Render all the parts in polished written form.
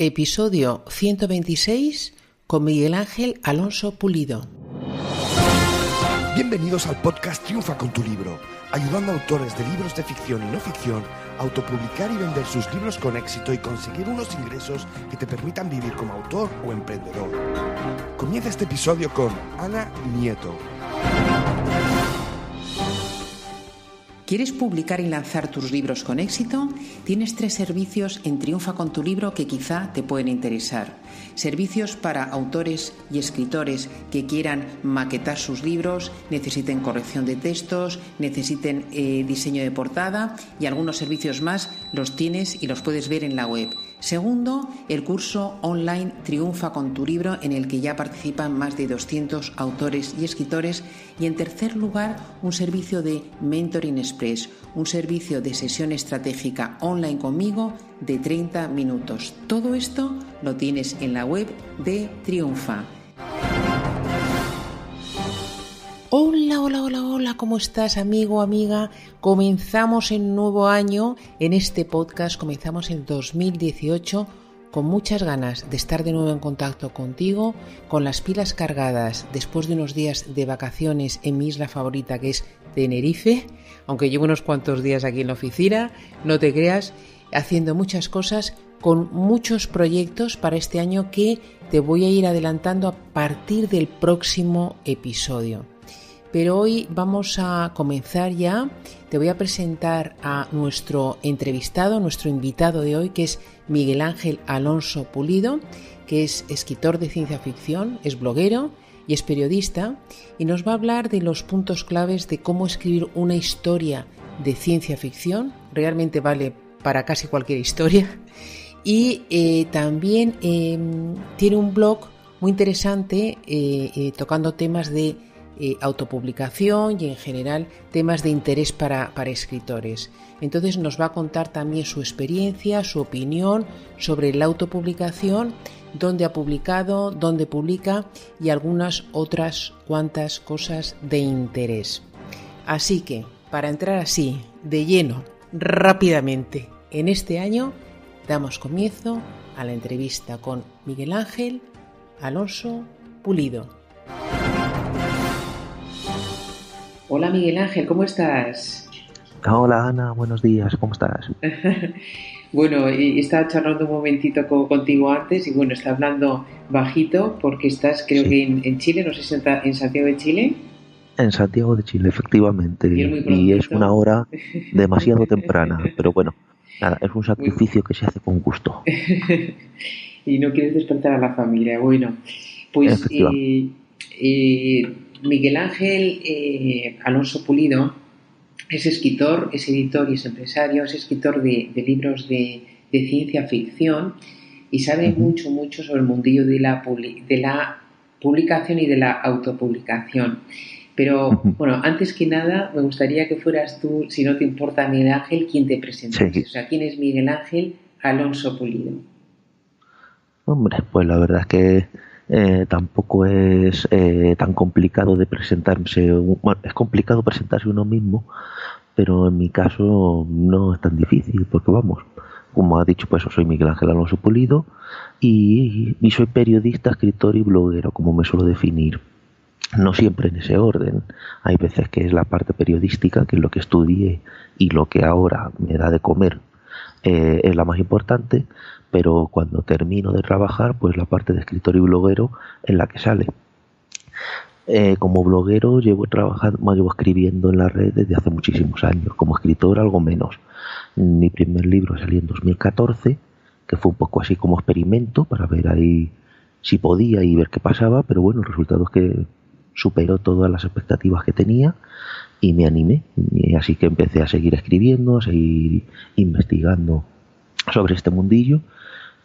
Episodio 126 con Miguel Ángel Alonso Pulido. Bienvenidos al podcast Triunfa con tu libro, ayudando a autores de libros de ficción y no ficción a autopublicar y vender sus libros con éxito y conseguir unos ingresos que te permitan vivir como autor o emprendedor. Comienza este episodio con Ana Nieto. ¿Quieres publicar y lanzar tus libros con éxito? Tienes 3 servicios en Triunfa con tu libro que quizá te pueden interesar. Servicios para autores y escritores que quieran maquetar sus libros, necesiten corrección de textos, necesiten diseño de portada y algunos servicios más los tienes y los puedes ver en la web. Segundo, el curso online Triunfa con tu libro en el que ya participan más de 200 autores y escritores. Y en tercer lugar, un servicio de Mentoring Express, un servicio de sesión estratégica online conmigo de 30 minutos. Todo esto lo tienes en la web de Triunfa. Hola, ¿cómo estás, amigo, amiga? Comenzamos el nuevo año en este podcast, comenzamos en 2018 con muchas ganas de estar de nuevo en contacto contigo, con las pilas cargadas después de unos días de vacaciones en mi isla favorita que es Tenerife, aunque llevo unos cuantos días aquí en la oficina, no te creas, haciendo muchas cosas, con muchos proyectos para este año que te voy a ir adelantando a partir del próximo episodio. Pero hoy vamos a comenzar ya. Te voy a presentar a nuestro entrevistado, nuestro invitado de hoy, que es Miguel Ángel Alonso Pulido, que es escritor de ciencia ficción, es bloguero y es periodista, y nos va a hablar de los puntos claves de cómo escribir una historia de ciencia ficción. Realmente vale para casi cualquier historia. Y también tiene un blog muy interesante tocando temas de autopublicación y en general temas de interés para escritores. Entonces nos va a contar también su experiencia, su opinión sobre la autopublicación, dónde ha publicado, dónde publica y algunas otras cuantas cosas de interés. Así que, para entrar así, de lleno, rápidamente, en este año, damos comienzo a la entrevista con Miguel Ángel Alonso Pulido. Hola Miguel Ángel, ¿cómo estás? Hola Ana, buenos días, ¿cómo estás? Bueno, estaba charlando un momentito contigo antes y bueno, está hablando bajito porque estás creo que en Chile, no sé si en Santiago de Chile. En Santiago de Chile, efectivamente, y es una hora demasiado temprana, pero bueno, nada, es un sacrificio que se hace con gusto. Y no quieres despertar a la familia, bueno, pues Miguel Ángel Alonso Pulido es escritor, es editor y es empresario, es escritor de libros de ciencia ficción y sabe mucho sobre el mundillo de la publicación y de la autopublicación. Pero, bueno, antes que nada, me gustaría que fueras tú, si no te importa, Miguel Ángel, quien te presentase. Sí. O sea, ¿quién es Miguel Ángel Alonso Pulido? Hombre, pues la verdad es que tampoco es tan complicado de presentarse. Bueno, es complicado presentarse uno mismo, pero en mi caso no es tan difícil, porque vamos, como ha dicho, pues soy Miguel Ángel Alonso Pulido y soy periodista, escritor y bloguero, como me suelo definir. No siempre en ese orden. Hay veces que es la parte periodística, que es lo que estudié y lo que ahora me da de comer, es la más importante, pero cuando termino de trabajar, pues la parte de escritor y bloguero es la que sale. Como bloguero llevo escribiendo en la red desde hace muchísimos años. Como escritor algo menos. Mi primer libro salió en 2014, que fue un poco así como experimento para ver ahí si podía y ver qué pasaba, pero bueno, el resultado es que superó todas las expectativas que tenía y me animé, y así que empecé a seguir escribiendo, a seguir investigando sobre este mundillo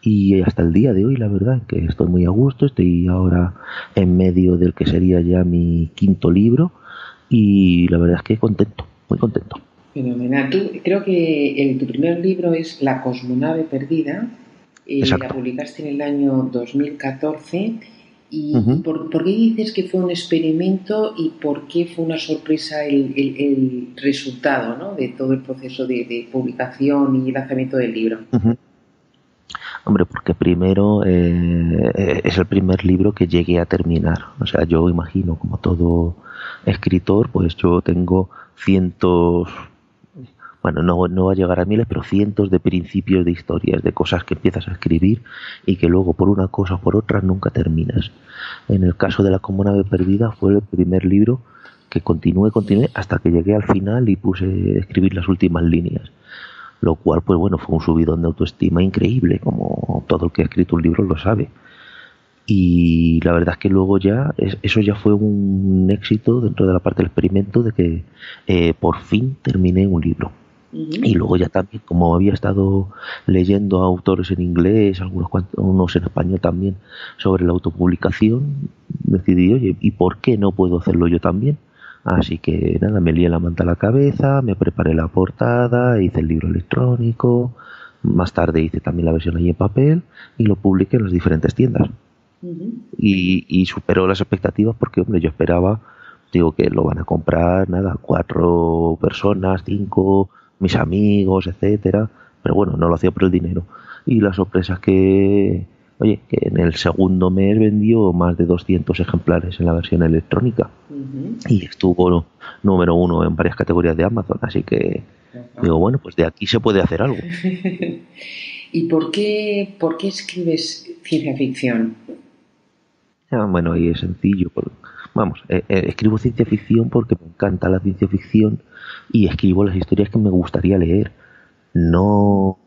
y hasta el día de hoy la verdad que estoy muy a gusto. Estoy ahora en medio del que sería ya mi 5º libro y la verdad es que contento, muy contento. Fenomenal. Tú, creo que tu primer libro es La cosmonave perdida, la publicaste en el año 2014 y ¿por qué dices que fue un experimento y por qué fue una sorpresa el resultado, ¿no?, de todo el proceso de publicación y lanzamiento del libro? Hombre, porque primero es el primer libro que llegué a terminar. O sea, yo imagino, como todo escritor, pues yo tengo cientos, bueno, no va a llegar a miles, pero cientos de principios de historias, de cosas que empiezas a escribir y que luego por una cosa o por otra nunca terminas. En el caso de La Como Ave Perdida fue el primer libro que continué hasta que llegué al final y puse a escribir las últimas líneas. Lo cual, pues bueno, fue un subidón de autoestima increíble, como todo el que ha escrito un libro lo sabe. Y la verdad es que luego ya, eso ya fue un éxito dentro de la parte del experimento de que por fin terminé un libro. Y luego ya también, como había estado leyendo a autores en inglés, unos en español también, sobre la autopublicación, decidí, oye, ¿y por qué no puedo hacerlo yo también? Así que nada, me lié la manta a la cabeza, me preparé la portada, hice el libro electrónico, más tarde hice también la versión ahí en papel y lo publiqué en las diferentes tiendas. Y superó las expectativas porque, hombre, yo esperaba, digo, que lo van a comprar, nada, 4 personas, 5, mis amigos, etcétera, pero bueno, no lo hacía por el dinero. Y la sorpresa es que, oye, que en el segundo mes vendió más de 200 ejemplares en la versión electrónica. Y estuvo número 1 en varias categorías de Amazon, así que digo, bueno, pues de aquí se puede hacer algo. ¿Y por qué escribes ciencia ficción? Bueno, y es sencillo. Escribo ciencia ficción porque me encanta la ciencia ficción y escribo las historias que me gustaría leer. No,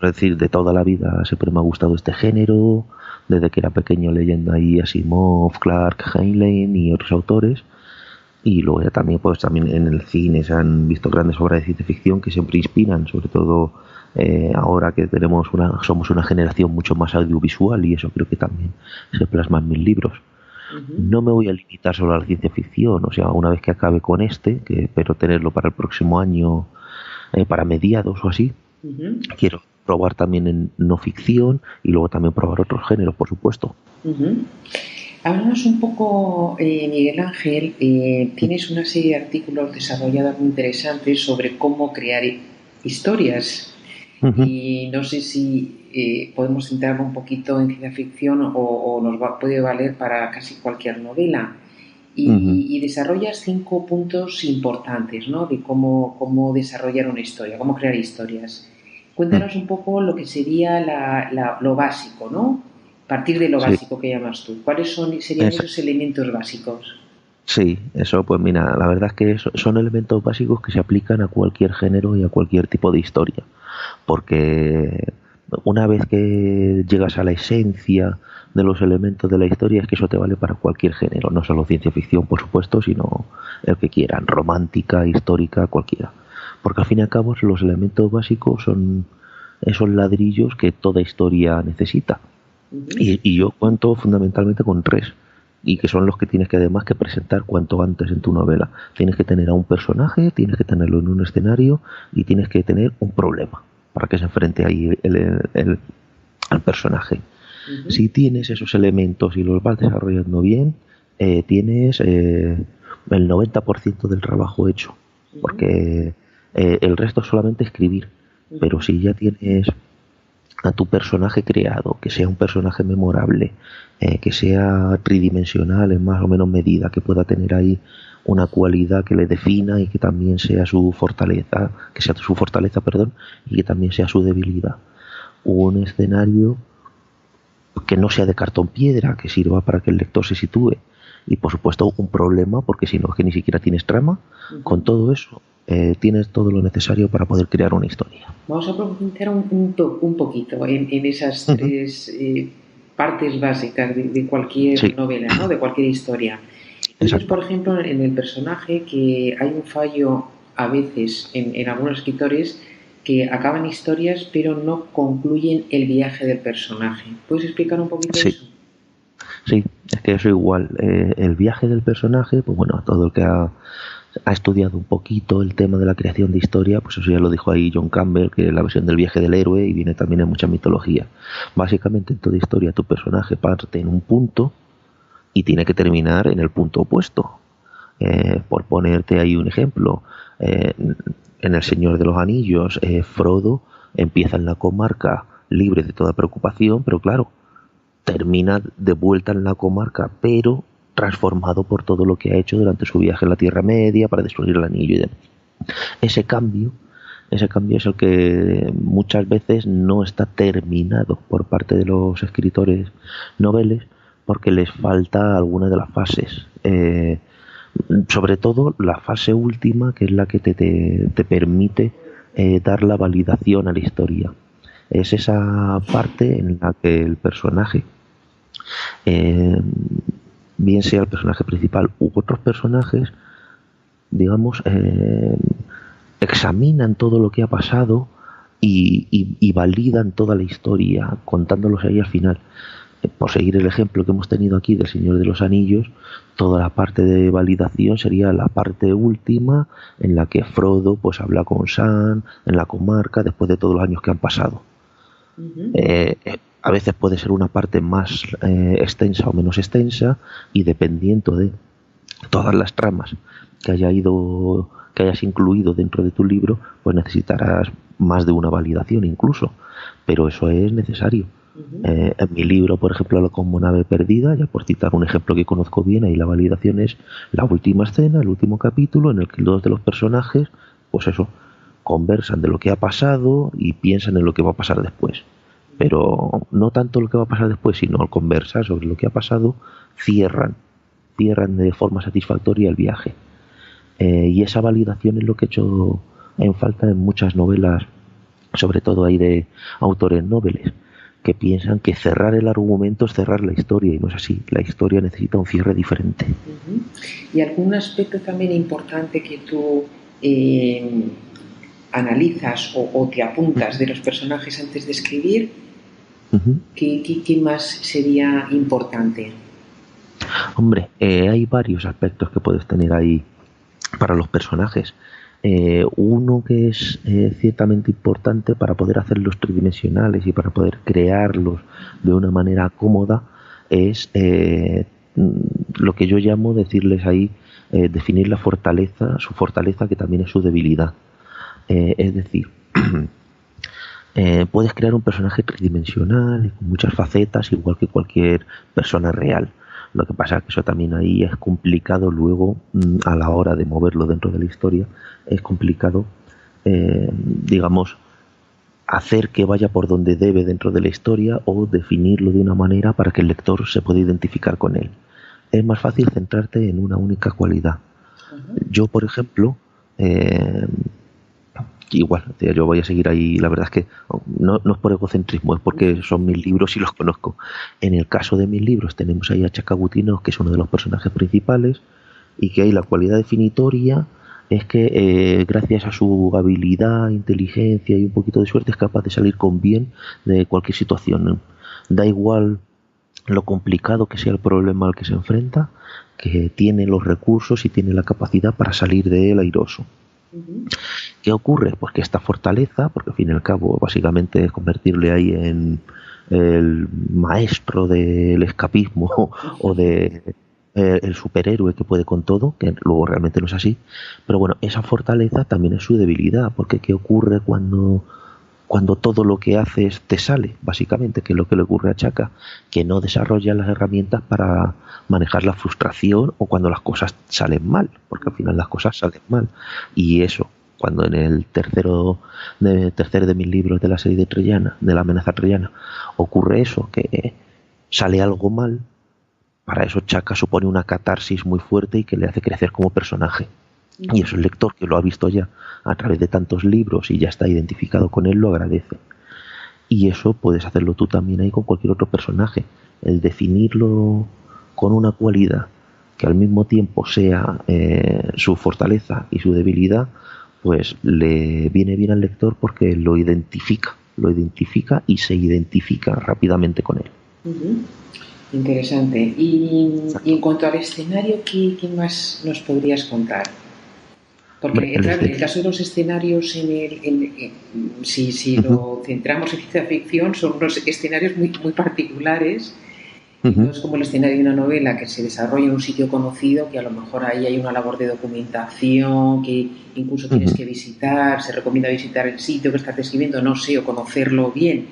es decir, de toda la vida siempre me ha gustado este género, desde que era pequeño leyendo ahí Asimov, Clarke, Heinlein y otros autores. Y luego ya también, pues también en el cine se han visto grandes obras de ciencia ficción que siempre inspiran, sobre todo ahora que somos una generación mucho más audiovisual, y eso creo que también se plasma en mis libros. No me voy a limitar solo a la ciencia ficción, o sea, una vez que acabe con que espero tenerlo para el próximo año, para mediados o así, quiero probar también en no ficción y luego también probar otros géneros, por supuesto. Háblanos un poco, Miguel Ángel, tienes una serie de artículos desarrollados muy interesantes sobre cómo crear historias. Y no sé si podemos centrarnos un poquito en ciencia ficción o puede valer para casi cualquier novela. Y desarrollas 5 puntos importantes, ¿no?, de cómo desarrollar una historia, cómo crear historias. Cuéntanos un poco lo que sería lo básico, ¿no? Partir de lo básico que llamas tú. ¿Cuáles serían esos elementos básicos? Sí, eso, pues mira, la verdad es que son elementos básicos que se aplican a cualquier género y a cualquier tipo de historia. Porque una vez que llegas a la esencia de los elementos de la historia, es que eso te vale para cualquier género, no solo ciencia ficción, por supuesto, sino el que quieran, romántica, histórica, cualquiera. Porque al fin y al cabo los elementos básicos son esos ladrillos que toda historia necesita. Y yo cuento fundamentalmente con 3, y que son los que tienes que además que presentar cuanto antes en tu novela. Tienes que tener a un personaje, tienes que tenerlo en un escenario y tienes que tener un problema para que se enfrente ahí al personaje. Si tienes esos elementos y los vas desarrollando bien, tienes el 90% del trabajo hecho, porque el resto es solamente escribir. Pero si ya tienes a tu personaje creado, que sea un personaje memorable, que sea tridimensional en más o menos medida, que pueda tener ahí una cualidad que le defina y que también sea su fortaleza, y que también sea su debilidad. Un escenario que no sea de cartón piedra, que sirva para que el lector se sitúe, y por supuesto un problema, porque si no es que ni siquiera tienes trama. Con todo eso tienes todo lo necesario para poder crear una historia. Vamos a profundizar un poquito en esas 3 partes básicas de cualquier novela, ¿no?, de cualquier historia. Entonces, por ejemplo, en el personaje, que hay un fallo a veces en algunos escritores que acaban historias pero no concluyen el viaje del personaje. ¿Puedes explicar un poquito eso? Sí, es que eso igual. El viaje del personaje, pues bueno, todo el que ha estudiado un poquito el tema de la creación de historia, pues eso ya lo dijo ahí John Campbell, que es la versión del viaje del héroe, y viene también en mucha mitología. Básicamente en toda historia tu personaje parte en un punto y tiene que terminar en el punto opuesto. Por ponerte ahí un ejemplo, en El Señor de los Anillos, Frodo empieza en la comarca libre de toda preocupación, pero claro, termina de vuelta en la comarca, pero transformado por todo lo que ha hecho durante su viaje en la Tierra Media para destruir el anillo y demás. Ese cambio es el que muchas veces no está terminado por parte de los escritores noveles porque les falta alguna de las fases. Sobre todo la fase última, que es la que te permite dar la validación a la historia. Es esa parte en la que el personaje, bien sea el personaje principal u otros personajes, digamos, examinan todo lo que ha pasado y validan toda la historia, contándolos ahí al final. Por seguir el ejemplo que hemos tenido aquí del Señor de los Anillos, toda la parte de validación sería la parte última en la que Frodo pues habla con Sam en la comarca después de todos los años que han pasado. A veces puede ser una parte más extensa o menos extensa, y dependiendo de todas las tramas que hayas incluido dentro de tu libro, pues necesitarás más de una validación incluso, pero eso es necesario. En mi libro, por ejemplo, La Comunave Perdida, ya por citar un ejemplo que conozco bien, ahí la validación es la última escena, el último capítulo, en el que dos de los personajes, pues eso, conversan de lo que ha pasado y piensan en lo que va a pasar después. Pero no tanto lo que va a pasar después, sino al conversar sobre lo que ha pasado, cierran de forma satisfactoria el viaje. Y esa validación es lo que he hecho en falta en muchas novelas, sobre todo ahí de autores noveles, que piensan que cerrar el argumento es cerrar la historia, y no es así. La historia necesita un cierre diferente. ¿Y algún aspecto también importante que tú analizas o te apuntas de los personajes antes de escribir? ¿Qué más sería importante? Hombre, hay varios aspectos que puedes tener ahí para los personajes. Uno que es ciertamente importante para poder hacerlos tridimensionales y para poder crearlos de una manera cómoda es lo que yo llamo decirles ahí, definir la fortaleza, su fortaleza, que también es su debilidad. Es decir, puedes crear un personaje tridimensional y con muchas facetas, igual que cualquier persona real. Lo que pasa es que eso también ahí es complicado luego a la hora de moverlo dentro de la historia. Es complicado, digamos, hacer que vaya por donde debe dentro de la historia o definirlo de una manera para que el lector se pueda identificar con él. Es más fácil centrarte en una única cualidad. Yo, por ejemplo, igual, yo voy a seguir ahí. La verdad es que no es por egocentrismo, es porque son mis libros y los conozco. En el caso de mis libros tenemos ahí a Chacabutinós, que es uno de los personajes principales, y que ahí la cualidad definitoria es que gracias a su habilidad, inteligencia y un poquito de suerte es capaz de salir con bien de cualquier situación. Da igual lo complicado que sea el problema al que se enfrenta, que tiene los recursos y tiene la capacidad para salir de él airoso. ¿Qué ocurre? Pues que esta fortaleza, porque al fin y al cabo básicamente es convertirle ahí en el maestro del escapismo o de el superhéroe que puede con todo, que luego realmente no es así, pero bueno, esa fortaleza también es su debilidad, porque ¿qué ocurre cuando todo lo que haces te sale? Básicamente, que es lo que le ocurre a Chaka, que no desarrolla las herramientas para manejar la frustración o cuando las cosas salen mal, porque al final las cosas salen mal. Y eso, cuando en el tercero de mis libros de la serie de Trellana, de la amenaza trellana, ocurre eso, que sale algo mal, para eso Chaka supone una catarsis muy fuerte y que le hace crecer como personaje. Y eso el lector, que lo ha visto ya a través de tantos libros y ya está identificado con él, lo agradece. Y eso puedes hacerlo tú también ahí con cualquier otro personaje. El definirlo con una cualidad que al mismo tiempo sea su fortaleza y su debilidad, pues le viene bien al lector porque lo identifica y se identifica rápidamente con él. Interesante. Y en cuanto al escenario, ¿qué más nos podrías contar? Porque claro, en el caso de los escenarios, si lo centramos en ciencia ficción, son unos escenarios muy, muy particulares Y no es como el escenario de una novela que se desarrolla en un sitio conocido, que a lo mejor ahí hay una labor de documentación, que incluso tienes que visitar, se recomienda visitar el sitio que estás describiendo, no sé, o conocerlo bien.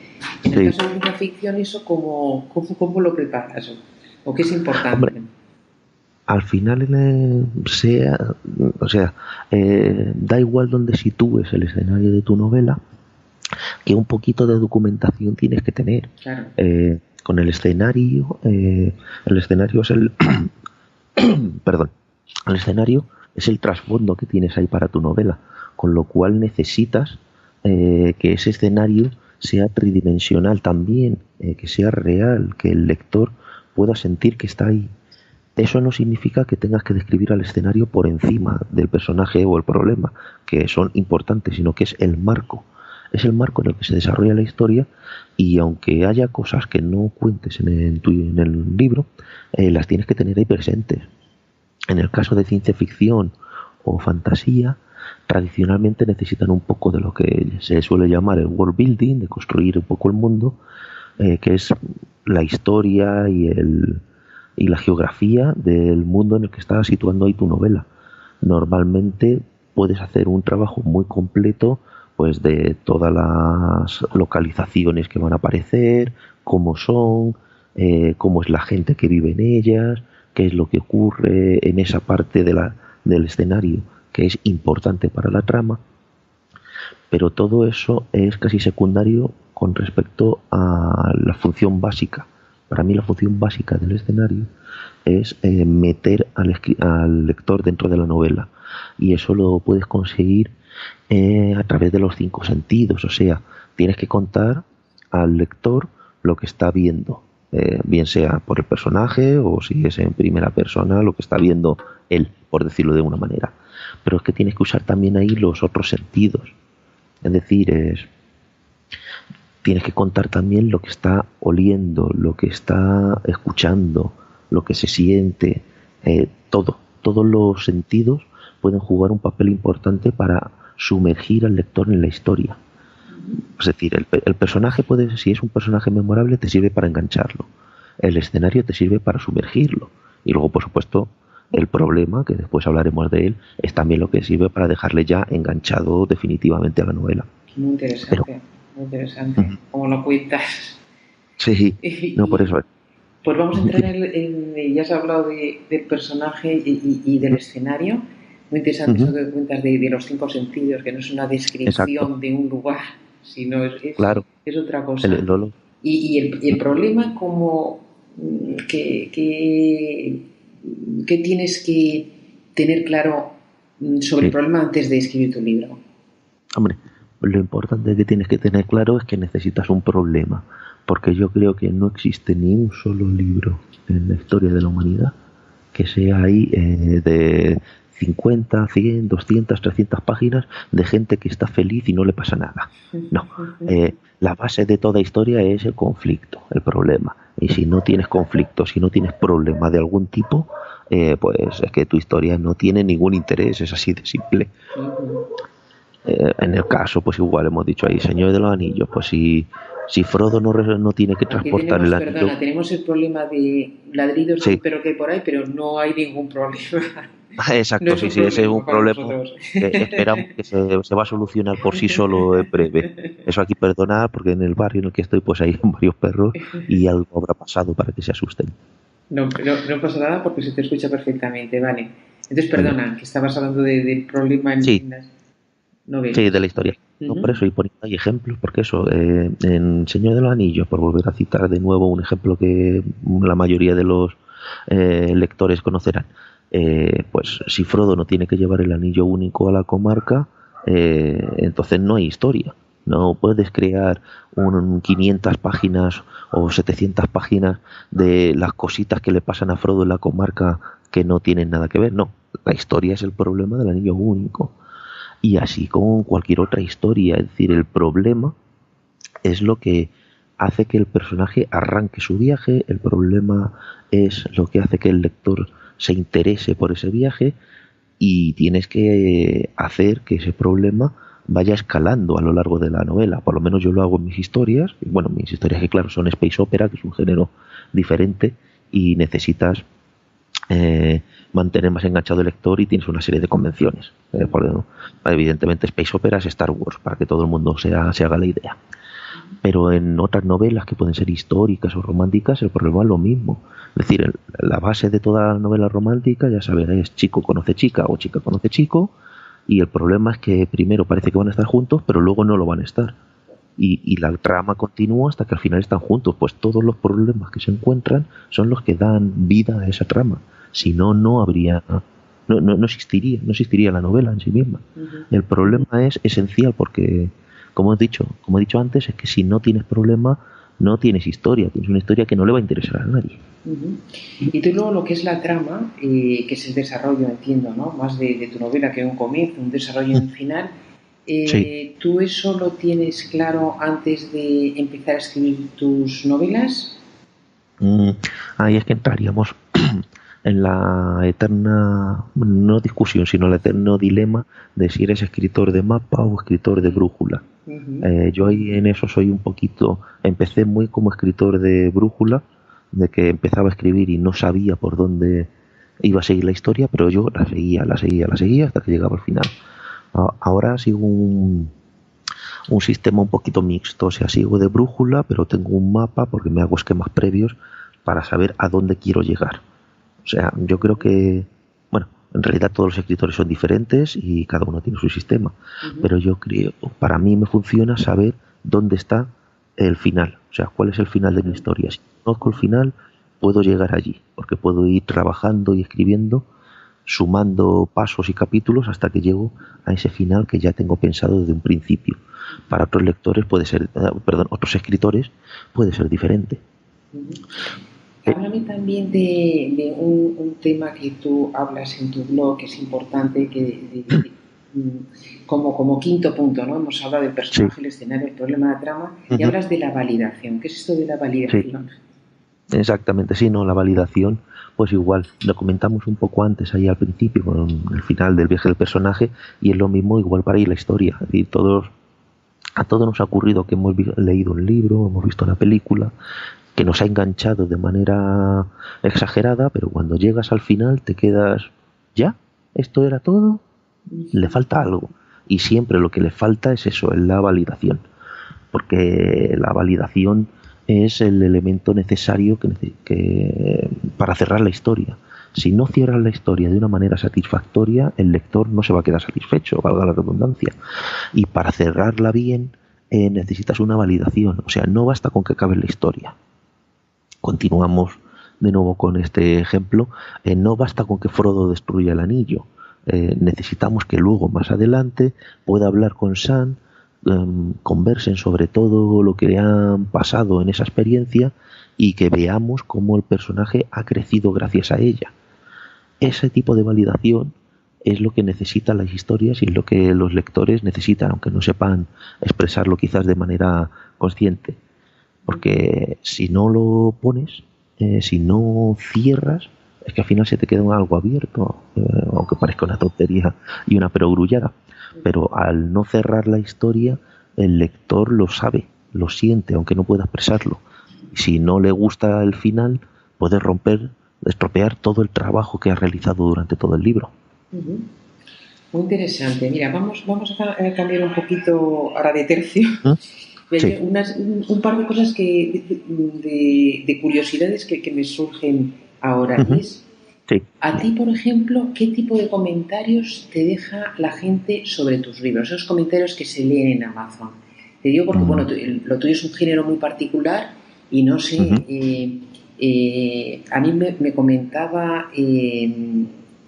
En el caso de ciencia ficción, ¿eso cómo lo preparas? ¿O qué es importante? Hombre, al final da igual donde sitúes el escenario de tu novela, que un poquito de documentación tienes que tener. Claro. Con el escenario es el perdón, el escenario es el trasfondo que tienes ahí para tu novela, con lo cual necesitas que ese escenario sea tridimensional también, que sea real, que el lector pueda sentir que está ahí. Eso no significa que tengas que describir al escenario por encima del personaje o el problema, que son importantes, sino que es el marco. Es el marco en el que se desarrolla la historia, y aunque haya cosas que no cuentes en el libro, las tienes que tener ahí presentes. En el caso de ciencia ficción o fantasía, tradicionalmente necesitan un poco de lo que se suele llamar el world building, de construir un poco el mundo, que es la historia y la geografía del mundo en el que estás situando ahí tu novela. Normalmente puedes hacer un trabajo muy completo, pues de todas las localizaciones que van a aparecer, cómo son, cómo es la gente que vive en ellas, qué es lo que ocurre en esa parte del escenario que es importante para la trama, pero todo eso es casi secundario con respecto a la función básica. Para mí la función básica del escenario es meter al lector dentro de la novela, y eso lo puedes conseguir a través de los 5 sentidos. O sea, tienes que contar al lector lo que está viendo, bien sea por el personaje o si es en primera persona lo que está viendo él, por decirlo de una manera. Pero es que tienes que usar también ahí los otros sentidos. Es decir, tienes que contar también lo que está oliendo, lo que está escuchando, lo que se siente, todos los sentidos pueden jugar un papel importante para sumergir al lector en la historia. Es decir, el personaje si es un personaje memorable, te sirve para engancharlo. El escenario te sirve para sumergirlo. Y luego, por supuesto, el problema, que después hablaremos de él, es también lo que sirve para dejarle ya enganchado definitivamente a la novela. Muy interesante, muy interesante. Como lo cuentas. Sí, no, por eso. Pues vamos a entrar ya has hablado del personaje y del escenario. Muy interesante eso que cuentas de los 5 sentidos, que no es una descripción de un lugar, sino es otra cosa. Y el problema, como que tienes que tener claro sobre el problema antes de escribir tu libro. Hombre, lo importante que tienes que tener claro es que necesitas un problema, porque yo creo que no existe ni un solo libro en la historia de la humanidad que sea ahí de 50, 100, 200, 300 páginas de gente que está feliz y no le pasa nada. No, la base de toda historia es el conflicto, el problema. Y si no tienes conflicto, si no tienes problema de algún tipo, pues es que tu historia no tiene ningún interés, es así de simple. En el caso, pues igual hemos dicho ahí, Señor de los Anillos, pues si Frodo no tiene que transportar el anillo... Perdona, tenemos el problema de ladridos pero que hay por ahí, pero no hay ningún problema. Exacto, no ese es un problema que esperamos que se va a solucionar por sí solo en breve. Eso aquí perdonar, porque en el barrio en el que estoy pues hay varios perros y algo habrá pasado para que se asusten. No pasa nada porque se te escucha perfectamente, vale. Entonces, perdona, que estabas hablando del problema en las novelas. Sí, de la historia. No, por eso, y poniendo ahí ejemplos, porque eso, en Señor de los Anillos, por volver a citar de nuevo un ejemplo que la mayoría de los lectores conocerán, pues si Frodo no tiene que llevar el anillo único a la comarca, entonces no hay historia. No puedes crear 500 páginas o 700 páginas de las cositas que le pasan a Frodo en la comarca que no tienen nada que ver. No, la historia es el problema del anillo único. Y así con cualquier otra historia, es decir, el problema es lo que hace que el personaje arranque su viaje, el problema es lo que hace que el lector se interese por ese viaje, y tienes que hacer que ese problema vaya escalando a lo largo de la novela. Por lo menos yo lo hago en mis historias. Bueno, mis historias que claro son space opera, que es un género diferente y necesitas mantener más enganchado el lector y tienes una serie de convenciones. Evidentemente Space Opera es Star Wars, para que todo el mundo se haga la idea. Pero en otras novelas que pueden ser históricas o románticas, el problema es lo mismo. Es decir, la base de toda novela romántica, ya sabes, es chico conoce chica o chica conoce chico, y el problema es que primero parece que van a estar juntos, pero luego no lo van a estar. Y la trama continúa hasta que al final están juntos. Pues todos los problemas que se encuentran son los que dan vida a esa trama. Si no, no habría... No existiría la novela en sí misma. El problema es esencial porque, como he dicho antes, es que si no tienes problema, no tienes historia. Tienes una historia que no le va a interesar a nadie. Y tú luego lo que es la trama, que es el desarrollo, entiendo, ¿no? Más de tu novela que un comienzo, un desarrollo y un final. Sí. ¿Tú eso lo tienes claro antes de empezar a escribir tus novelas? Ahí es que entraríamos en la eterna, no discusión, sino el eterno dilema de si eres escritor de mapa o escritor de brújula. Yo ahí en eso soy un poquito, empecé muy como escritor de brújula, de que empezaba a escribir y no sabía por dónde iba a seguir la historia, pero yo la seguía hasta que llegaba al final. Ahora sigo un sistema un poquito mixto, o sea, sigo de brújula, pero tengo un mapa porque me hago esquemas previos para saber a dónde quiero llegar. O sea, yo creo que, bueno, en realidad todos los escritores son diferentes y cada uno tiene su sistema, pero yo creo, para mí me funciona saber dónde está el final, o sea, cuál es el final de mi historia. Si conozco el final, puedo llegar allí, porque puedo ir trabajando y escribiendo, sumando pasos y capítulos hasta que llego a ese final que ya tengo pensado desde un principio. Para otros lectores otros escritores puede ser diferente. Háblame también de un tema que tú hablas en tu blog, que es importante, como quinto punto, ¿no? Hemos hablado del personaje, el escenario, el problema de la trama, y hablas de la validación. ¿Qué es esto de la validación? Sí. Exactamente, sí, no, la validación, pues igual, lo comentamos un poco antes ahí al principio, con el final del viaje del personaje, y es lo mismo igual para ir la historia. Es decir, a todos nos ha ocurrido que hemos leído un libro, hemos visto una película, que nos ha enganchado de manera exagerada, pero cuando llegas al final te quedas, ¿ya? ¿Esto era todo? Le falta algo. Y siempre lo que le falta es eso, es la validación. Porque la validación es el elemento necesario para cerrar la historia. Si no cierras la historia de una manera satisfactoria, el lector no se va a quedar satisfecho, valga la redundancia. Y para cerrarla bien, necesitas una validación. O sea, no basta con que acabe la historia. Continuamos de nuevo con este ejemplo. No basta con que Frodo destruya el anillo. Necesitamos que luego, más adelante, pueda hablar con Sam, conversen sobre todo lo que le han pasado en esa experiencia y que veamos cómo el personaje ha crecido gracias a ella. Ese tipo de validación es lo que necesitan las historias y es lo que los lectores necesitan, aunque no sepan expresarlo quizás de manera consciente. Porque si no lo pones, si no cierras, es que al final se te queda algo abierto, aunque parezca una tontería y una perogrullada. Pero al no cerrar la historia, el lector lo sabe, lo siente, aunque no pueda expresarlo. Y si no le gusta el final, puede estropear todo el trabajo que ha realizado durante todo el libro. Muy interesante. Mira, vamos a cambiar un poquito ahora de tercio. Sí. Un par de cosas de curiosidades que me surgen ahora. Sí. A ti, por ejemplo, ¿qué tipo de comentarios te deja la gente sobre tus libros? Esos comentarios que se leen en Amazon. Te digo porque, bueno, lo tuyo es un género muy particular y no sé, a mí me comentaba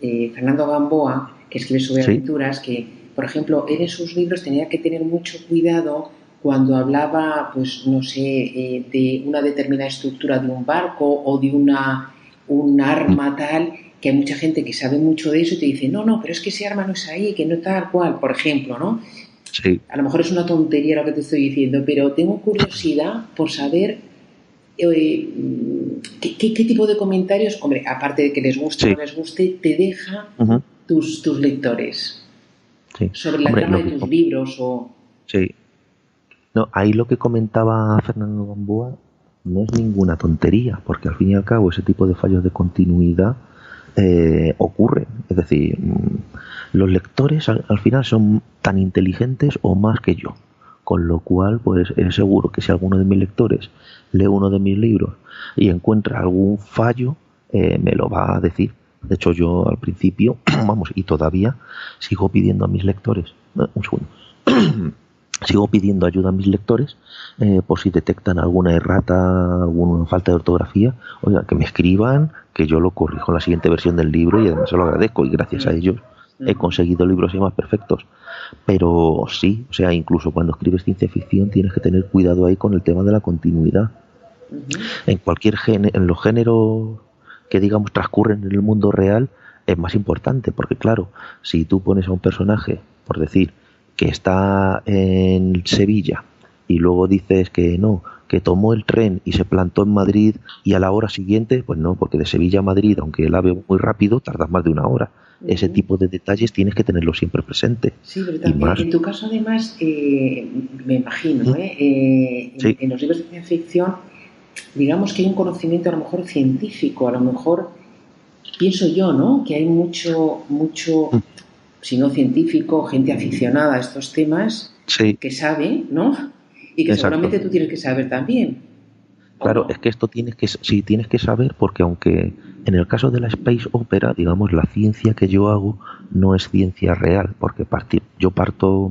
Fernando Gamboa, que escribe sobre aventuras, que, por ejemplo, él en sus libros tenía que tener mucho cuidado cuando hablaba, pues no sé, de una determinada estructura de un barco o de un arma tal, que hay mucha gente que sabe mucho de eso y te dice, no, pero es que ese arma no es ahí, que no tal cual, por ejemplo, ¿no? Sí. A lo mejor es una tontería lo que te estoy diciendo, pero tengo curiosidad por saber qué tipo de comentarios, hombre, aparte de que les guste o no les guste, te deja tus lectores sobre la trama de tus libros o... Sí. No, ahí lo que comentaba Fernando Gamboa, no es ninguna tontería, porque al fin y al cabo ese tipo de fallos de continuidad ocurren. Es decir, los lectores al final son tan inteligentes o más que yo, con lo cual pues es seguro que si alguno de mis lectores lee uno de mis libros y encuentra algún fallo, me lo va a decir. De hecho, yo al principio, vamos, y todavía sigo pidiendo a mis lectores, un segundo, sigo pidiendo ayuda a mis lectores por si detectan alguna errata, alguna falta de ortografía, oiga, que me escriban, que yo lo corrijo en la siguiente versión del libro y además se lo agradezco y gracias a ellos he conseguido libros más perfectos. Pero sí, o sea, incluso cuando escribes ciencia ficción tienes que tener cuidado ahí con el tema de la continuidad. En cualquier en los géneros que digamos transcurren en el mundo real es más importante, porque claro, si tú pones a un personaje, por decir, que está en Sevilla y luego dices que no, que tomó el tren y se plantó en Madrid y a la hora siguiente, pues no, porque de Sevilla a Madrid, aunque el AVE muy rápido, tardas más de una hora. Ese tipo de detalles tienes que tenerlo siempre presente. Sí, pero también, más, en tu caso además, me imagino, sí, en los libros de ciencia ficción, digamos que hay un conocimiento a lo mejor científico, a lo mejor, pienso yo, ¿no? Que hay mucho si no científico, gente aficionada a estos temas, sí, que sabe, ¿no? Y que exacto, seguramente tú tienes que saber también. Claro, no? Es que esto tienes que saber, porque aunque en el caso de la space opera, digamos, la ciencia que yo hago no es ciencia real, porque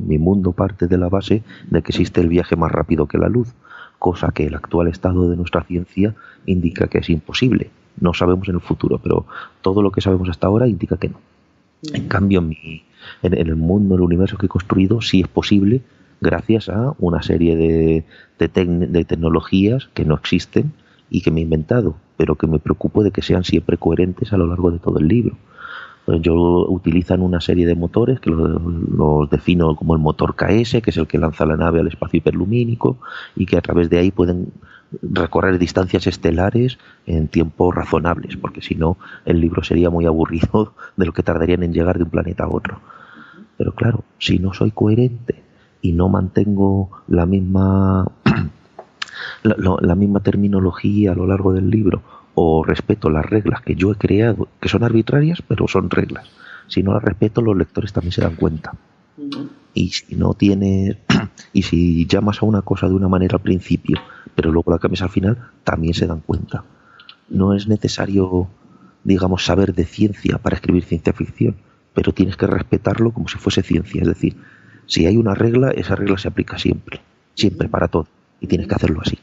mi mundo parte de la base de que existe el viaje más rápido que la luz, cosa que el actual estado de nuestra ciencia indica que es imposible. No sabemos en el futuro, pero todo lo que sabemos hasta ahora indica que no. En cambio, en el mundo, en el universo que he construido, sí es posible, gracias a una serie de tecnologías que no existen y que me he inventado, pero que me preocupo de que sean siempre coherentes a lo largo de todo el libro. Yo utilizan una serie de motores que los defino como el motor KS, que es el que lanza la nave al espacio hiperlumínico y que a través de ahí pueden recorrer distancias estelares en tiempos razonables, porque si no el libro sería muy aburrido de lo que tardarían en llegar de un planeta a otro. Pero claro, si no soy coherente y no mantengo la misma la misma terminología a lo largo del libro, o respeto las reglas que yo he creado, que son arbitrarias, pero son reglas. Si no las respeto, los lectores también se dan cuenta. Y si no tienes, y si llamas a una cosa de una manera al principio, pero luego la cambias al final, también se dan cuenta. No es necesario, digamos, saber de ciencia para escribir ciencia ficción, pero tienes que respetarlo como si fuese ciencia. Es decir, si hay una regla, esa regla se aplica siempre para todo, y tienes que hacerlo así.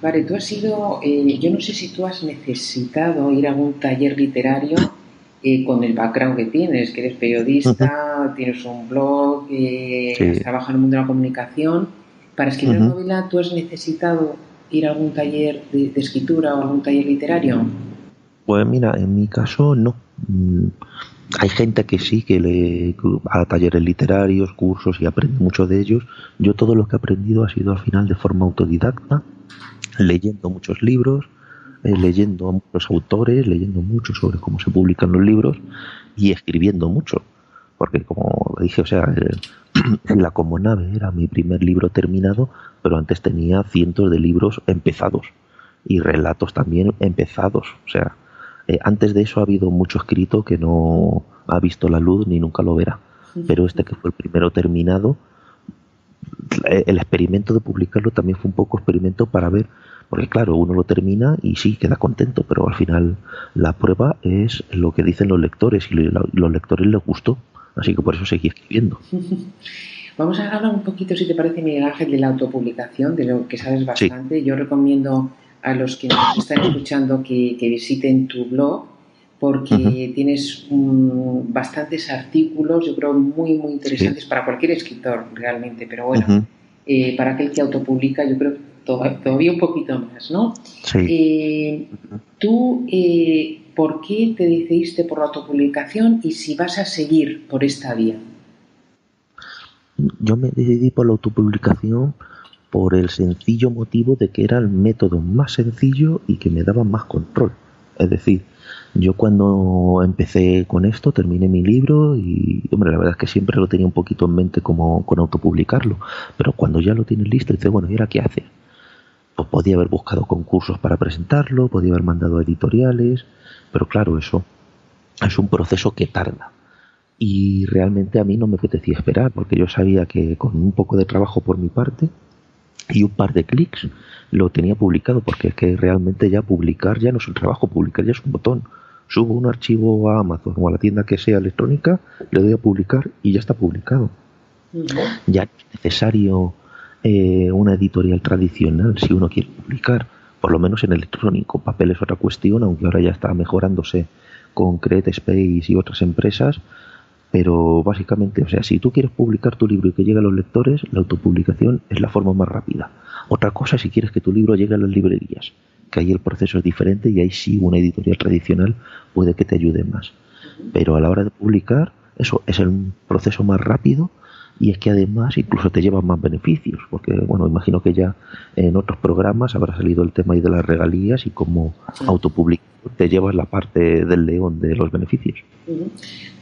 Vale, tú has ido, yo no sé si tú has necesitado ir a algún taller literario con el background que tienes, que eres periodista, tienes un blog, sí, trabajas en el mundo de la comunicación. Para escribir una novela, ¿tú has necesitado ir a algún taller de escritura o algún taller literario? Pues mira, en mi caso no. Hay gente que sí, que lee a talleres literarios, cursos y aprende mucho de ellos. Yo todo lo que he aprendido ha sido al final de forma autodidacta, leyendo muchos libros, leyendo a muchos autores, leyendo mucho sobre cómo se publican los libros y escribiendo mucho. Porque como dije, o sea, La Comonave era mi primer libro terminado, pero antes tenía cientos de libros empezados y relatos también empezados. O sea, antes de eso ha habido mucho escrito que no ha visto la luz ni nunca lo verá. Pero este que fue el primero terminado, el experimento de publicarlo también fue un poco experimento para ver, porque claro, uno lo termina y sí, queda contento, pero al final la prueba es lo que dicen los lectores y los lectores les gustó, así que por eso seguí escribiendo. Vamos a hablar un poquito, si te parece, Miguel Ángel, de la autopublicación, de lo que sabes bastante. Sí. Yo recomiendo a los que nos están escuchando que visiten tu blog, porque tienes bastantes artículos, yo creo, muy, muy interesantes para cualquier escritor realmente, pero bueno, para aquel que autopublica, yo creo todavía un poquito más, ¿no? Sí. ¿Tú por qué te decidiste por la autopublicación y si vas a seguir por esta vía? Yo me decidí por la autopublicación por el sencillo motivo de que era el método más sencillo y que me daba más control. Es decir, yo cuando empecé con esto terminé mi libro y, hombre, la verdad es que siempre lo tenía un poquito en mente como con autopublicarlo, pero cuando ya lo tienes listo dices, bueno, ¿y ahora qué haces? Pues podía haber buscado concursos para presentarlo, podía haber mandado a editoriales, pero claro, eso es un proceso que tarda. Y realmente a mí no me apetecía esperar, porque yo sabía que con un poco de trabajo por mi parte y un par de clics lo tenía publicado, porque es que realmente ya publicar ya no es un trabajo, publicar ya es un botón. Subo un archivo a Amazon o a la tienda que sea electrónica, le doy a publicar y ya está publicado. Ya no es necesario una editorial tradicional si uno quiere publicar, por lo menos en electrónico. Papel es otra cuestión, aunque ahora ya está mejorándose con CreateSpace y otras empresas, pero básicamente, o sea, si tú quieres publicar tu libro y que llegue a los lectores, la autopublicación es la forma más rápida. Otra cosa si quieres que tu libro llegue a las librerías, que ahí el proceso es diferente y ahí sí una editorial tradicional puede que te ayude más. Pero a la hora de publicar, eso es el proceso más rápido, y es que además incluso te llevan más beneficios, porque bueno, imagino que ya en otros programas habrá salido el tema ahí de las regalías y como autopublicador te llevas la parte del león de los beneficios.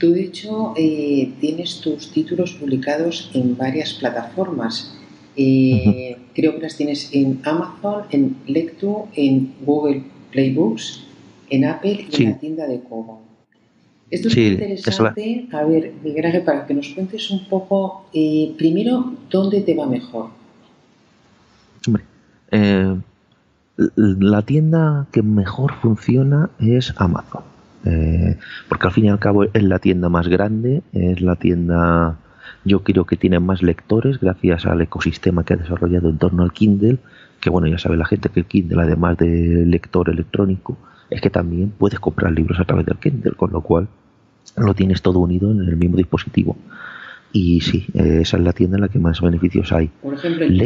Tú de hecho tienes tus títulos publicados en varias plataformas. Creo que las tienes en Amazon, en Lectu, en Google Play Books, en Apple y en la tienda de Kobo. Esto es muy interesante. A ver, Miguel Ángel, para que nos cuentes un poco, primero, ¿dónde te va mejor? Hombre, la tienda que mejor funciona es Amazon, porque al fin y al cabo es la tienda más grande, es la tienda, yo creo que tiene más lectores gracias al ecosistema que ha desarrollado en torno al Kindle, que bueno, ya sabe la gente que el Kindle, además de lector electrónico, es que también puedes comprar libros a través del Kindle, con lo cual lo tienes todo unido en el mismo dispositivo. Y sí, esa es la tienda en la que más beneficios hay. Por ejemplo, en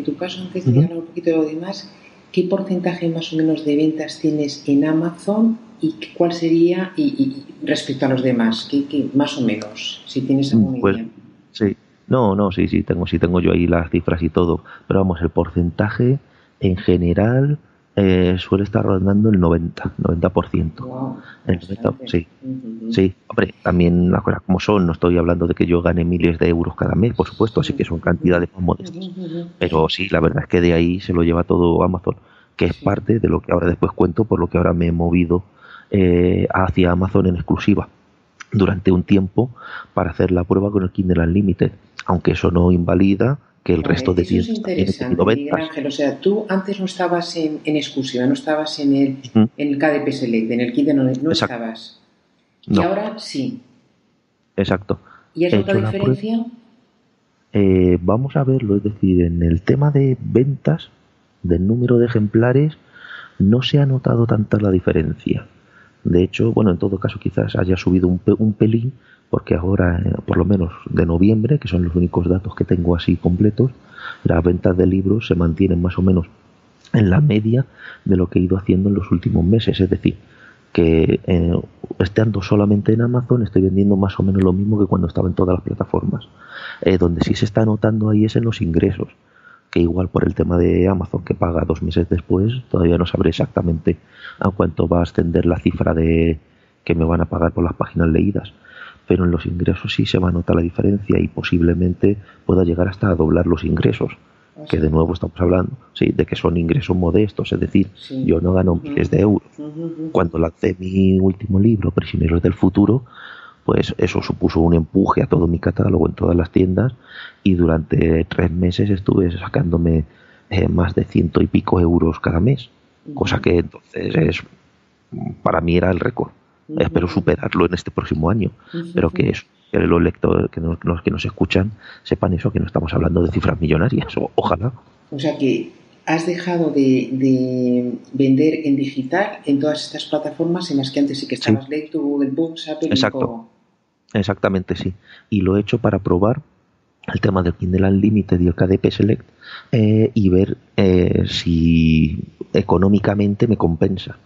tu caso, antes de hablar un poquito de lo demás, ¿qué porcentaje más o menos de ventas tienes en Amazon y cuál sería y respecto a los demás? ¿Qué más o menos, si tienes alguna idea? Sí. Sí, tengo yo ahí las cifras y todo, pero vamos, el porcentaje en general suele estar rondando el 90%. Wow, el 90%, sí. Sí, hombre, también las cosas como son, no estoy hablando de que yo gane miles de euros cada mes, por supuesto, así que son cantidades más modestas. Pero sí, la verdad es que de ahí se lo lleva todo Amazon, que es parte de lo que ahora después cuento, por lo que ahora me he movido hacia Amazon en exclusiva durante un tiempo para hacer la prueba con el Kindle Unlimited, aunque eso no invalida que el resto de tiendas es interesante, Miguel Ángel. O sea, tú antes no estabas en exclusiva, no estabas en el KDP Select, en el Kindle no estabas. Y ahora sí. Exacto. ¿Y has notado diferencia? Vamos a verlo, es decir, en el tema de ventas, del número de ejemplares, no se ha notado tanta la diferencia. De hecho, bueno, en todo caso quizás haya subido un pelín, porque ahora, por lo menos de noviembre, que son los únicos datos que tengo así completos, las ventas de libros se mantienen más o menos en la media de lo que he ido haciendo en los últimos meses. Es decir, que estando solamente en Amazon estoy vendiendo más o menos lo mismo que cuando estaba en todas las plataformas. Donde sí se está notando ahí es en los ingresos, que igual por el tema de Amazon, que paga 2 meses después, todavía no sabré exactamente a cuánto va a ascender la cifra de que me van a pagar por las páginas leídas, pero en los ingresos sí se va a notar la diferencia y posiblemente pueda llegar hasta a doblar los ingresos, que de nuevo estamos hablando de que son ingresos modestos, es decir, yo no gano miles de euros. Cuando lancé mi último libro, Prisioneros del Futuro, pues eso supuso un empuje a todo mi catálogo en todas las tiendas y durante 3 meses estuve sacándome más de 100 y pico euros cada mes, cosa que entonces para mí era el récord. Espero superarlo en este próximo año, pero que los lectores que nos escuchan sepan eso, que no estamos hablando de cifras millonarias, ojalá. O sea que has dejado de vender en digital en todas estas plataformas en las que antes sí que estabas, Lectu, Google Books, Apple. Exacto. Y Kobo. Exactamente, sí. Y lo he hecho para probar el tema del Kindle Unlimited y el KDP Select y ver si económicamente me compensa.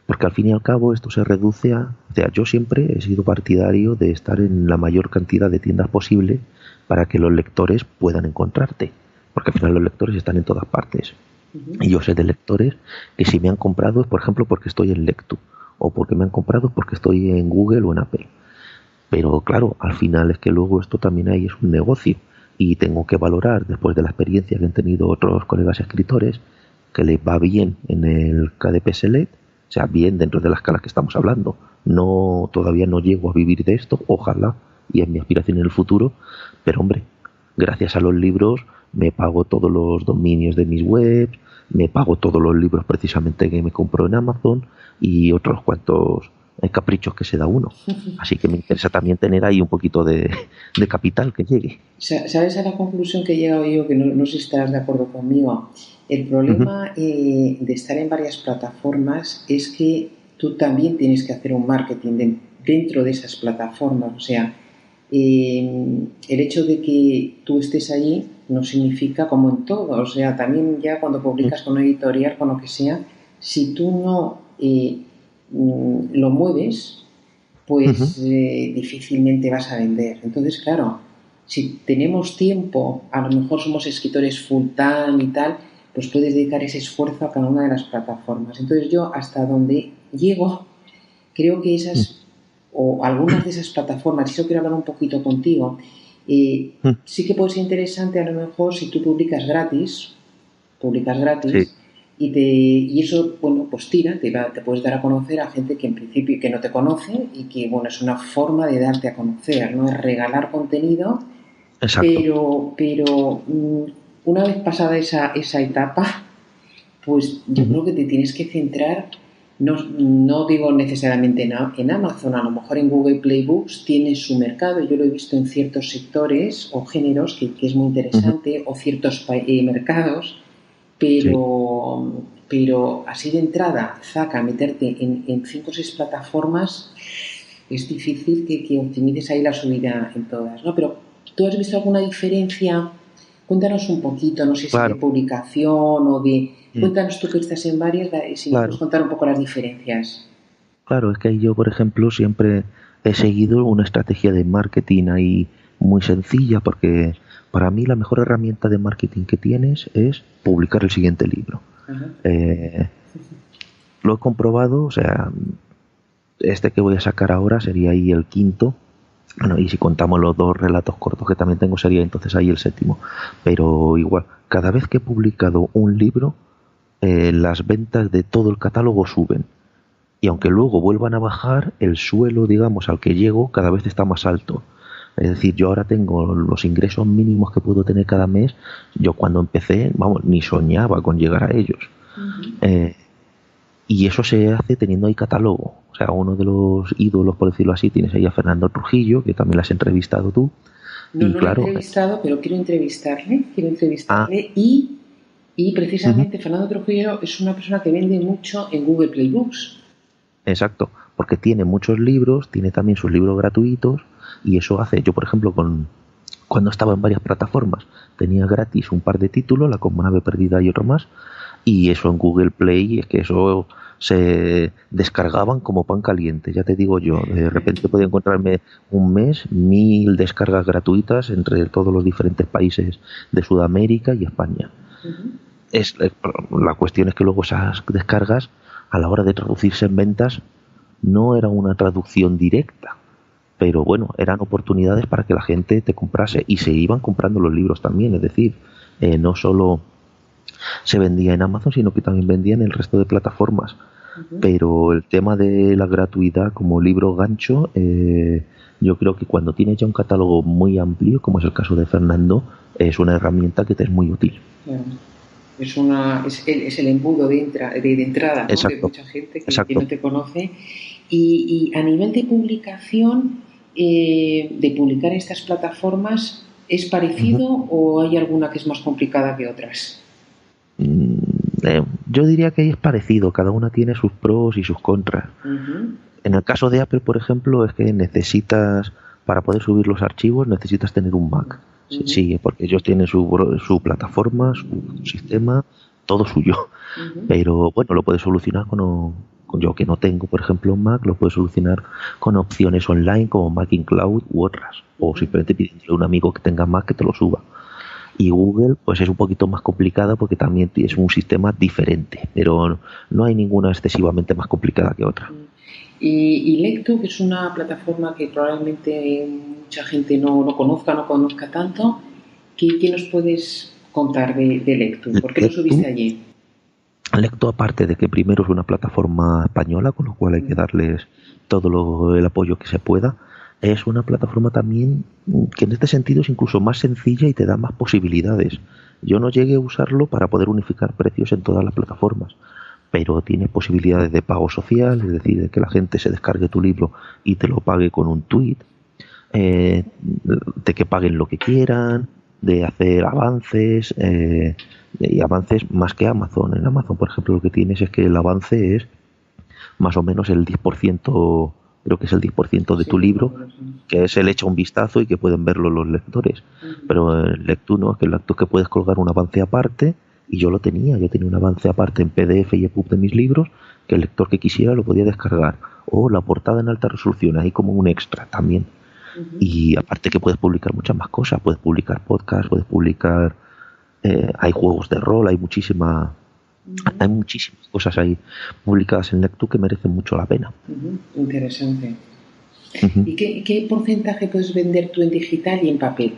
Porque al fin y al cabo esto se reduce a... O sea, yo siempre he sido partidario de estar en la mayor cantidad de tiendas posible para que los lectores puedan encontrarte. Porque al final los lectores están en todas partes. Y yo sé de lectores que si me han comprado es, por ejemplo, porque estoy en Lectu. O porque me han comprado porque estoy en Google o en Apple. Pero claro, al final es que luego esto también es un negocio. Y tengo que valorar, después de la experiencia que han tenido otros colegas escritores, que les va bien en el KDP Select, o sea, bien dentro de la escala que estamos hablando. No, todavía no llego a vivir de esto, ojalá, y es mi aspiración en el futuro, pero hombre, gracias a los libros me pago todos los dominios de mis webs, me pago todos los libros precisamente que me compro en Amazon y otros cuantos caprichos que se da uno. Así que me interesa también tener ahí un poquito de capital que llegue. ¿Sabes a la conclusión que he llegado yo? Que no sé si estarás de acuerdo conmigo. El problema de estar en varias plataformas es que tú también tienes que hacer un marketing dentro de esas plataformas. O sea, el hecho de que tú estés allí no significa como en todo. O sea, también ya cuando publicas con una editorial, con lo que sea, si tú no lo mueves, pues difícilmente vas a vender. Entonces, claro, si tenemos tiempo, a lo mejor somos escritores full time y tal, pues puedes dedicar ese esfuerzo a cada una de las plataformas. Entonces yo, hasta donde llego, creo que esas o algunas de esas plataformas, y eso quiero hablar un poquito contigo, sí que puede ser interesante a lo mejor si tú publicas gratis Sí. y eso, bueno, pues tira, te puedes dar a conocer a gente que en principio que no te conoce y que, bueno, es una forma de darte a conocer, no es regalar contenido. Exacto. Pero una vez pasada esa etapa, pues yo creo que te tienes que centrar, no digo necesariamente en Amazon, a lo mejor en Google Play Books tiene su mercado, yo lo he visto en ciertos sectores o géneros que es muy interesante, o ciertos mercados, pero así de entrada, meterte en 5 o 6 plataformas, es difícil que optimices ahí la subida en todas, ¿no? Pero ¿tú has visto alguna diferencia? Cuéntanos un poquito, no sé si de Claro. publicación o de... Cuéntanos tú que estás en varias, si me puedes Claro. contar un poco las diferencias. Claro, es que yo, por ejemplo, siempre he seguido una estrategia de marketing ahí muy sencilla, porque para mí la mejor herramienta de marketing que tienes es publicar el siguiente libro. Lo he comprobado, o sea, este que voy a sacar ahora sería ahí el quinto. Bueno, y si contamos los 2 relatos cortos que también tengo, sería entonces ahí el 7º. Pero igual, cada vez que he publicado un libro, las ventas de todo el catálogo suben. Y aunque luego vuelvan a bajar, el suelo, digamos, al que llego cada vez está más alto. Es decir, yo ahora tengo los ingresos mínimos que puedo tener cada mes. Yo cuando empecé, vamos, ni soñaba con llegar a ellos. Y eso se hace teniendo ahí catálogo. O sea, uno de los ídolos, por decirlo así, tienes ahí a Fernando Trujillo, que también lo has entrevistado tú. No, Y no claro, lo he entrevistado, pero quiero entrevistarle y precisamente Fernando Trujillo es una persona que vende mucho en Google Play Books. Exacto, porque tiene muchos libros, tiene también sus libros gratuitos y eso hace, yo por ejemplo, cuando estaba en varias plataformas, tenía gratis un par de títulos, La Comunave Perdida y otro más, y eso en Google Play, es que eso se descargaban como pan caliente, ya te digo yo, de repente podía encontrarme un mes 1000 descargas gratuitas entre todos los diferentes países de Sudamérica y España. La cuestión es que luego esas descargas, a la hora de traducirse en ventas, no era una traducción directa, pero bueno, eran oportunidades para que la gente te comprase y se iban comprando los libros también, es decir, no solo se vendía en Amazon, sino que también vendía en el resto de plataformas. Pero el tema de la gratuidad como libro gancho, yo creo que cuando tienes ya un catálogo muy amplio, como es el caso de Fernando, es una herramienta que te es muy útil. Claro. Es el embudo de entrada, ¿no? Exacto. De mucha gente que no te conoce. Y a nivel de publicación, de publicar en estas plataformas, ¿es parecido o hay alguna que es más complicada que otras? Yo diría que es parecido, cada una tiene sus pros y sus contras. En el caso de Apple, por ejemplo, es que necesitas, para poder subir los archivos, necesitas tener un Mac. Sí, porque ellos tienen su plataforma, su sistema, todo suyo. Pero bueno, lo puedes solucionar con yo que no tengo, por ejemplo, un Mac, lo puedes solucionar con opciones online como Mac in Cloud u otras. O simplemente pidiendo a un amigo que tenga Mac que te lo suba. Y Google pues es un poquito más complicada porque también es un sistema diferente, pero no hay ninguna excesivamente más complicada que otra. Y Lectu, que es una plataforma que probablemente mucha gente no conozca tanto, ¿qué nos puedes contar de Lectu? ¿Por qué lo subiste allí? Lecto, aparte de que primero es una plataforma española, con lo cual hay que darles todo el apoyo que se pueda, es una plataforma también que en este sentido es incluso más sencilla y te da más posibilidades. Yo no llegué a usarlo para poder unificar precios en todas las plataformas, pero tiene posibilidades de pago social, es decir, de que la gente se descargue tu libro y te lo pague con un tweet, de que paguen lo que quieran, de hacer avances, y avances más que Amazon. En Amazon, por ejemplo, lo que tienes es que el avance es más o menos el 10%, creo que es el 10% de tu libro, que es el hecho un vistazo y que pueden verlo los lectores. Pero en Lectu no, que el Lectu es que puedes colgar un avance aparte, y yo tenía un avance aparte en PDF y EPUB de mis libros, que el lector que quisiera lo podía descargar, o la portada en alta resolución, ahí como un extra también. Y aparte que puedes publicar muchas más cosas, puedes publicar podcasts, puedes publicar, hay juegos de rol, hay muchísimas cosas ahí publicadas en Lectu que merecen mucho la pena. Interesante. ¿Y qué porcentaje puedes vender tú en digital y en papel?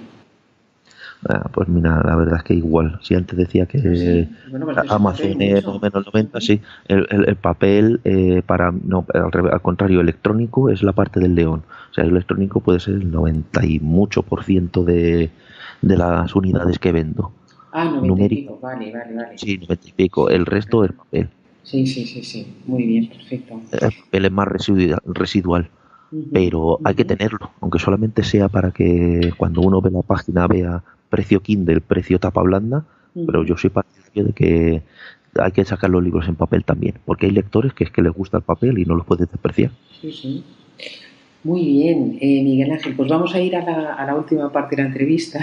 Pues mira, la verdad es que igual, si antes decía que Bueno, pues Amazon es más o menos 90, sí, el papel, al contrario, electrónico es la parte del león. O sea, el electrónico puede ser el 90 y mucho por ciento de las unidades que vendo. 90 y pico, vale. Sí, 90 y pico, el resto es papel. Sí, muy bien, perfecto. El papel es más residual. Pero hay que tenerlo, aunque solamente sea para que cuando uno ve la página vea precio Kindle, precio tapa blanda, pero yo soy partidario de que hay que sacar los libros en papel también, porque hay lectores que es que les gusta el papel y no los puedes despreciar. Sí. Muy bien, Miguel Ángel, pues vamos a ir a la última parte de la entrevista.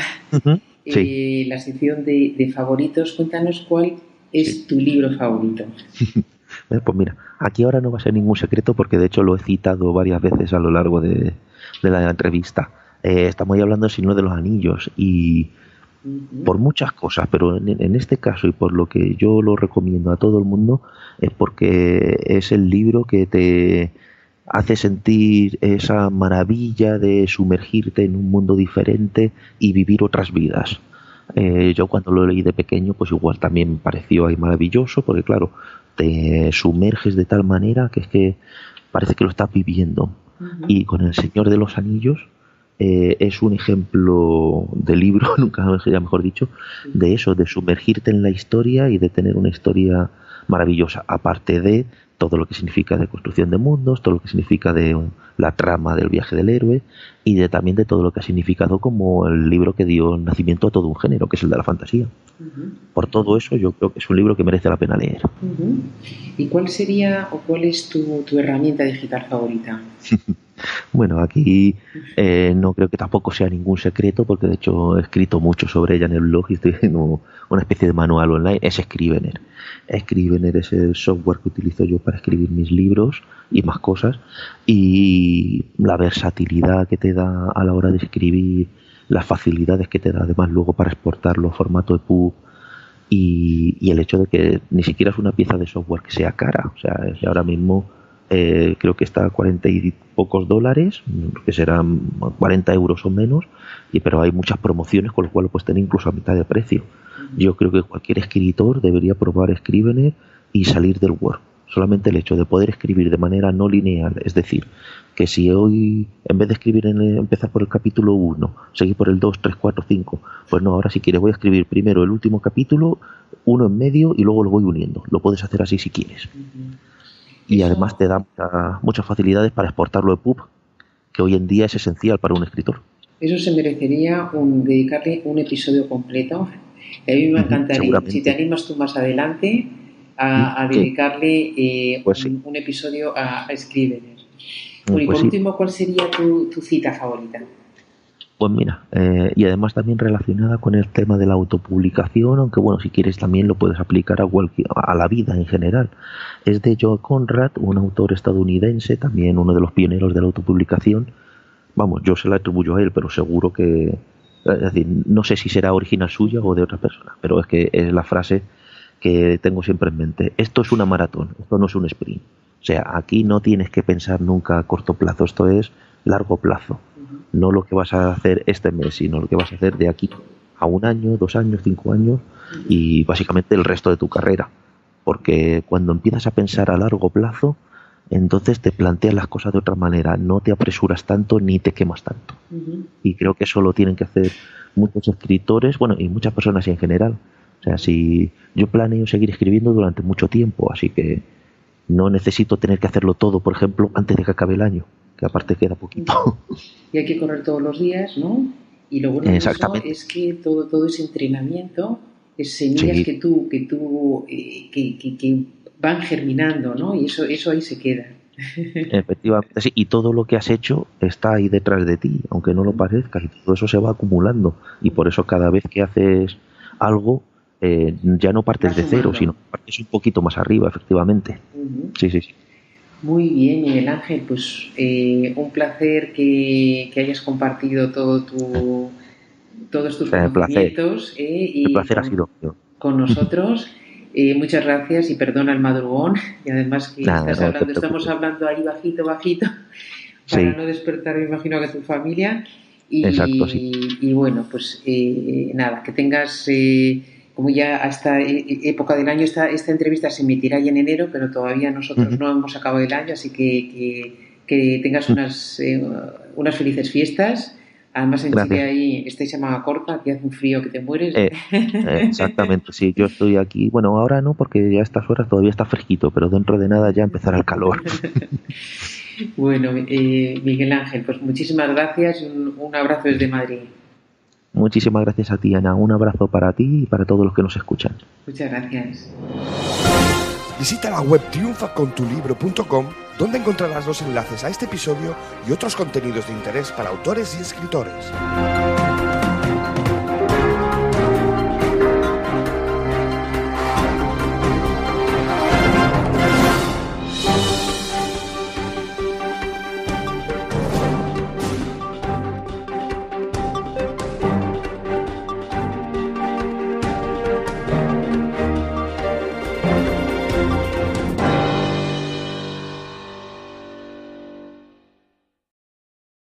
Sí. La sección de favoritos. Cuéntanos cuál es tu libro favorito. Pues mira, aquí ahora no va a ser ningún secreto porque de hecho lo he citado varias veces a lo largo de la entrevista. Estamos hablando del Señor de los Anillos y por muchas cosas, pero en este caso y por lo que yo lo recomiendo a todo el mundo es porque es el libro que te hace sentir esa maravilla de sumergirte en un mundo diferente y vivir otras vidas. Yo cuando lo leí de pequeño pues igual también me pareció ahí maravilloso porque claro, te sumerges de tal manera que es que parece que lo estás viviendo. Y con El Señor de los Anillos es un ejemplo de libro, nunca mejor dicho, de eso, de sumergirte en la historia y de tener una historia maravillosa, aparte de todo lo que significa de construcción de mundos, todo lo que significa de la trama del viaje del héroe y también de todo lo que ha significado como el libro que dio nacimiento a todo un género, que es el de la fantasía. Por todo eso yo creo que es un libro que merece la pena leer. ¿Y cuál sería o cuál es tu herramienta digital favorita? Bueno, aquí no creo que tampoco sea ningún secreto porque de hecho he escrito mucho sobre ella en el blog y estoy haciendo una especie de manual online, es Scrivener. Scrivener es el software que utilizo yo para escribir mis libros y más cosas, y la versatilidad que te da a la hora de escribir, las facilidades que te da además luego para exportarlo a formato EPUB y el hecho de que ni siquiera es una pieza de software que sea cara, o sea, ahora mismo creo que está a 40 y pocos dólares, que serán 40 euros o menos, pero hay muchas promociones con lo cual lo puedes tener incluso a mitad de precio. Yo creo que cualquier escritor debería probar Scrivener y salir del Word. Solamente el hecho de poder escribir de manera no lineal, es decir, que si hoy en vez de escribir empezar por el capítulo 1, seguir por el 2, 3, 4, 5, pues no, ahora si quieres voy a escribir primero el último capítulo, uno en medio y luego lo voy uniendo. Lo puedes hacer así si quieres. Y además te da muchas facilidades para exportarlo de EPUB, que hoy en día es esencial para un escritor. Eso se merecería dedicarle un episodio completo. A mí me encantaría, si te animas tú más adelante, a dedicarle un episodio a Scrivener. Bueno, y por último, ¿cuál sería tu cita favorita? Pues mira, y además también relacionada con el tema de la autopublicación, aunque bueno, si quieres también lo puedes aplicar a la vida en general. Es de Joe Conrad, un autor estadounidense, también uno de los pioneros de la autopublicación. Vamos, yo se la atribuyo a él, pero seguro que, es decir, no sé si será original suya o de otra persona, pero es que es la frase que tengo siempre en mente. Esto es una maratón, esto no es un sprint. O sea, aquí no tienes que pensar nunca a corto plazo, esto es largo plazo. No lo que vas a hacer este mes, sino lo que vas a hacer de aquí a 1 año, 2 años, 5 años y básicamente el resto de tu carrera. porque cuando empiezas a pensar a largo plazo, entonces te planteas las cosas de otra manera, no te apresuras tanto ni te quemas tanto. Y creo que eso lo tienen que hacer muchos escritores, bueno, y muchas personas en general. O sea, si yo planeo seguir escribiendo durante mucho tiempo, así que no necesito tener que hacerlo todo, por ejemplo, antes de que acabe el año, que aparte queda poquito. Y hay que correr todos los días, ¿no? Y lo bueno de eso es que todo ese entrenamiento es semillas que van germinando, ¿no? Y eso ahí se queda. Efectivamente, sí. Y todo lo que has hecho está ahí detrás de ti, aunque no lo parezca, y todo eso se va acumulando. Y por eso cada vez que haces algo, ya no partes de cero, sino partes un poquito más arriba, efectivamente. Sí. Muy bien, Miguel Ángel, pues un placer que hayas compartido todos tus conocimientos el placer ha sido mío. Con nosotros. Muchas gracias y perdona el madrugón, y además que estamos hablando ahí bajito para no despertar, me imagino, que tu familia. Exacto, sí. Y bueno, pues nada, que tengas, como ya a esta época del año, esta entrevista se emitirá ya en enero, pero todavía nosotros no hemos acabado el año, así que tengas unas felices fiestas. Además en Chile ahí estáis en Magacorta, que hace un frío que te mueres. Exactamente, sí, yo estoy aquí, bueno, ahora no, porque ya a estas horas todavía está fresquito, pero dentro de nada ya empezará el calor. Bueno, Miguel Ángel, pues muchísimas gracias y un abrazo desde Madrid. Muchísimas gracias a ti, Ana, un abrazo para ti y para todos los que nos escuchan. Muchas gracias. Visita la web triunfacontulibro.com, donde encontrarás los enlaces a este episodio y otros contenidos de interés para autores y escritores.